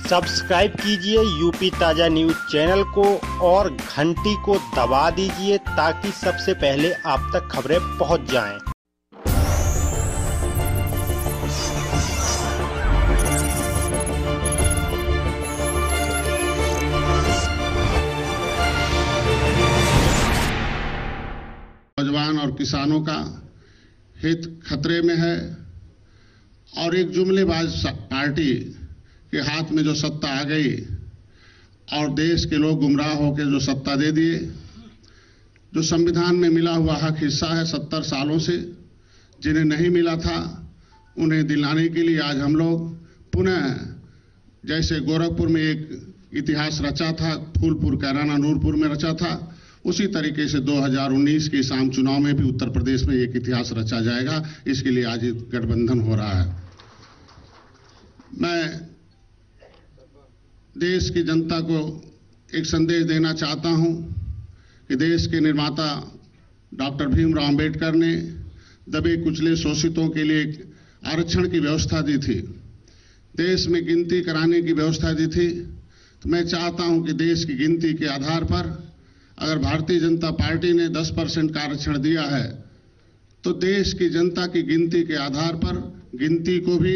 Subscribe कीजिए UP ताजा news channel को और घंटी को दबा दीजिए ताकि सबसे पहले आप तक खबरें पहुंच जाएं। नौजवान और किसानों का हित खतरे में है और एक जुमलेबाज पार्टी के हाथ में जो सत्ता आ गई और देश के लोग गुमराह होकर जो सत्ता दे दिए, जो संविधान में मिला हुआ हक हिस्सा है 70 सालों से, जिन्हें नहीं मिला था उन्हें दिलाने के लिए आज हम लोग पुनः, जैसे गोरखपुर में एक इतिहास रचा था, फूलपुर, कैराना, नूरपुर में रचा था, उसी तरीके से 2019 के इस आम चुनाव में भी उत्तर प्रदेश में एक इतिहास रचा जाएगा। इसके लिए आज गठबंधन हो रहा है। मैं देश की जनता को एक संदेश देना चाहता हूं कि देश के निर्माता डॉक्टर भीमराव अंबेडकर ने दबे कुचले शोषितों के लिए आरक्षण की व्यवस्था दी थी, देश में गिनती कराने की व्यवस्था दी थी। तो मैं चाहता हूं कि देश की गिनती के आधार पर अगर भारतीय जनता पार्टी ने 10% का आरक्षण दिया है तो देश की जनता की गिनती के आधार पर गिनती को भी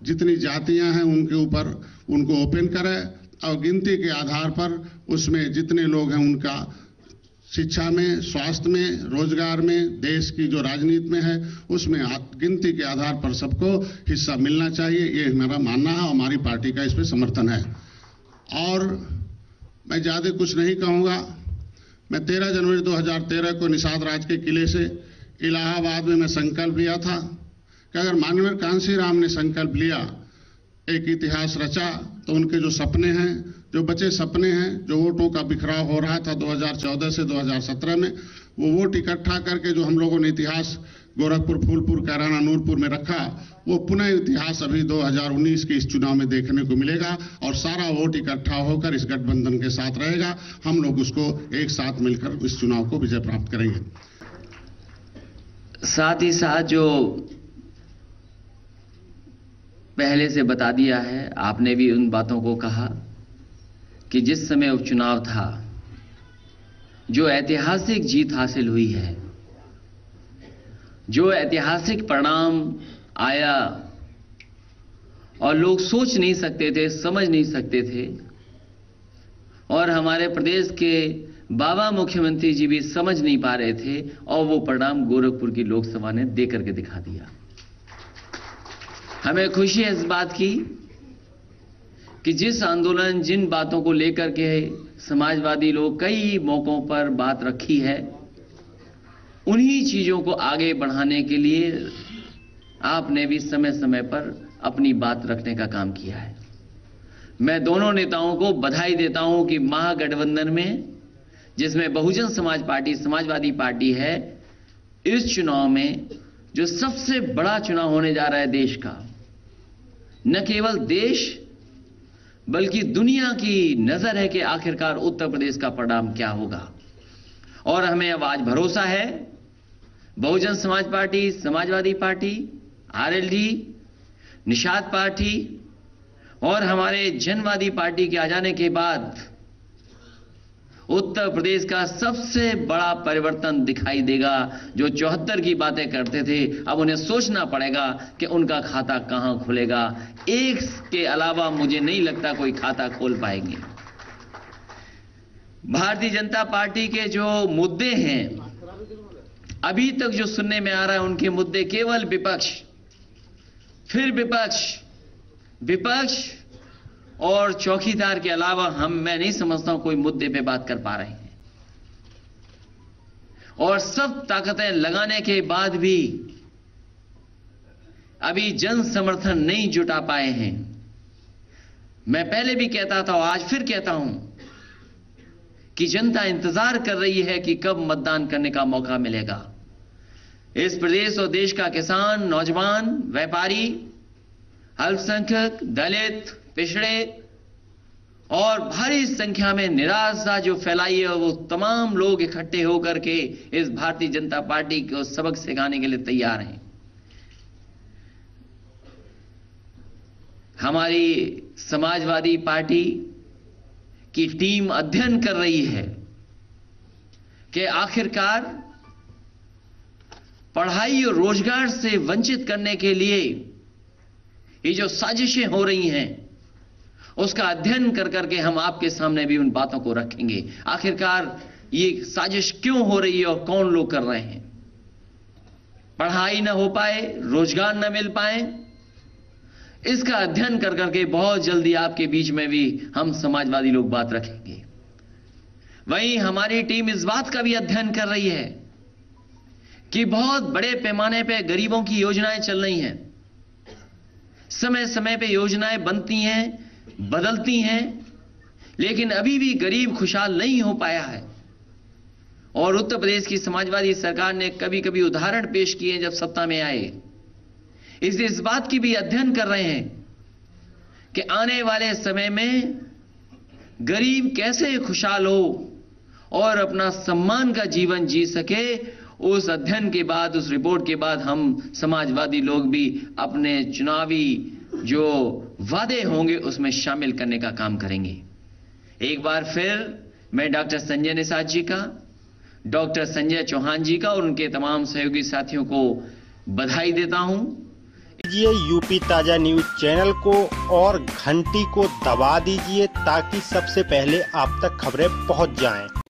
जितनी जातियां हैं उनके ऊपर उनको ओपन करें और गिनती के आधार पर उसमें जितने लोग हैं उनका शिक्षा में, स्वास्थ्य में, रोजगार में, देश की जो राजनीति में है उसमें गिनती के आधार पर सबको हिस्सा मिलना चाहिए। ये हमारा मानना है, हमारी पार्टी का इस पर समर्थन है। और मैं ज्यादा कुछ नहीं कहूँगा। मैं 13 जनवरी 2013 को निषाद राज के किले से इलाहाबाद में मैं संकल्प लिया था कि अगर माननीय कांशीराम ने संकल्प लिया, एक इतिहास रचा, तो उनके जो सपने हैं, जो बचे सपने हैं, जो वोटों का बिखराव हो रहा था 2014 से 2017 में, वो वोट इकट्ठा करके जो हम लोगों ने इतिहास गोरखपुर, फूलपुर, कैराना, नूरपुर में रखा, वो पुनः इतिहास अभी 2019 के इस चुनाव में देखने को मिलेगा और सारा वोट इकट्ठा होकर इस गठबंधन के साथ रहेगा। हम लोग उसको एक साथ मिलकर इस चुनाव को विजय प्राप्त करेंगे। साथ ही साथ जो पहले से बता दिया है, आपने भी उन बातों को कहा कि जिस समय उपचुनाव था, जो ऐतिहासिक जीत हासिल हुई है, जो ऐतिहासिक परिणाम आया और लोग सोच नहीं सकते थे, समझ नहीं सकते थे, और हमारे प्रदेश के बाबा मुख्यमंत्री जी भी समझ नहीं पा रहे थे, और वो परिणाम गोरखपुर की लोकसभा ने दे करके दिखा दिया। हमें खुशी है इस बात की कि जिस आंदोलन, जिन बातों को लेकर के समाजवादी लोग कई मौकों पर बात रखी है, उन्हीं चीजों को आगे बढ़ाने के लिए आपने भी समय समय पर अपनी बात रखने का काम किया है। मैं दोनों नेताओं को बधाई देता हूं कि महागठबंधन में, जिसमें बहुजन समाज पार्टी, समाजवादी पार्टी है, इस चुनाव में जो सबसे बड़ा चुनाव होने जा रहा है देश का, न केवल देश बल्कि दुनिया की नजर है कि आखिरकार उत्तर प्रदेश का परिणाम क्या होगा। और हमें अब आज भरोसा है, Bahujan Samaj party, Samajwadi party, RLD, Nishad party और हमारे जनवादी पार्टी के आ जाने के बाद उत्तर प्रदेश का सबसे बड़ा परिवर्तन दिखाई देगा। जो 74 की बातें करते थे, अब उन्हें सोचना पड़ेगा कि उनका खाता कहां खुलेगा। एक के अलावा मुझे नहीं लगता कोई खाता खोल पाएंगे। भारतीय जनता पार्टी के जो मुद्दे हैं, अभी तक जो सुनने में आ रहा है, उनके मुद्दे केवल विपक्ष, फिर विपक्ष, विपक्ष और चौकीदार के अलावा मैं नहीं समझता हूं कोई मुद्दे पे बात कर पा रहे हैं। और सब ताकतें लगाने के बाद भी अभी जन समर्थन नहीं जुटा पाए हैं। मैं पहले भी कहता था और आज फिर कहता हूं कि जनता इंतजार कर रही है कि कब मतदान करने का मौका मिलेगा। इस प्रदेश और देश का किसान, नौजवान, व्यापारी, अल्पसंख्यक, दलित, पिछड़े और भारी संख्या में निराशा जो फैलाई है, वो तमाम लोग इकट्ठे होकर के इस भारतीय जनता पार्टी को सबक सिखाने के लिए तैयार हैं। हमारी समाजवादी पार्टी की टीम अध्ययन कर रही है कि आखिरकार पढ़ाई और रोजगार से वंचित करने के लिए ये जो साजिशें हो रही हैं उसका अध्ययन कर करके हम आपके सामने भी उन बातों को रखेंगे। आखिरकार ये साजिश क्यों हो रही है और कौन लोग कर रहे हैं। पढ़ाई न हो पाए, रोजगार न मिल पाए, इसका अध्ययन कर करके बहुत जल्दी आपके बीच में भी हम समाजवादी लोग बात रखेंगे। वहीं हमारी टीम इस बात का भी अध्ययन कर रही है कि बहुत बड़े पैमाने पे गरीबों की योजनाएं चल रही हैं। समय समय पे योजनाएं बनती हैं, बदलती हैं, लेकिन अभी भी गरीब खुशहाल नहीं हो पाया है। और उत्तर प्रदेश की समाजवादी सरकार ने कभी कभी उदाहरण पेश किए जब सत्ता में आए। इसलिए इस बात की भी अध्ययन कर रहे हैं कि आने वाले समय में गरीब कैसे खुशहाल हो और अपना सम्मान का जीवन जी सके। उस अध्ययन के बाद, उस रिपोर्ट के बाद हम समाजवादी लोग भी अपने चुनावी जो वादे होंगे उसमें शामिल करने का काम करेंगे। एक बार फिर मैं डॉक्टर संजय निषाद जी का, डॉक्टर संजय चौहान जी का और उनके तमाम सहयोगी साथियों को बधाई देता हूं। दीजिए यूपी ताजा न्यूज चैनल को और घंटी को दबा दीजिए ताकि सबसे पहले आप तक खबरें पहुंच जाएं।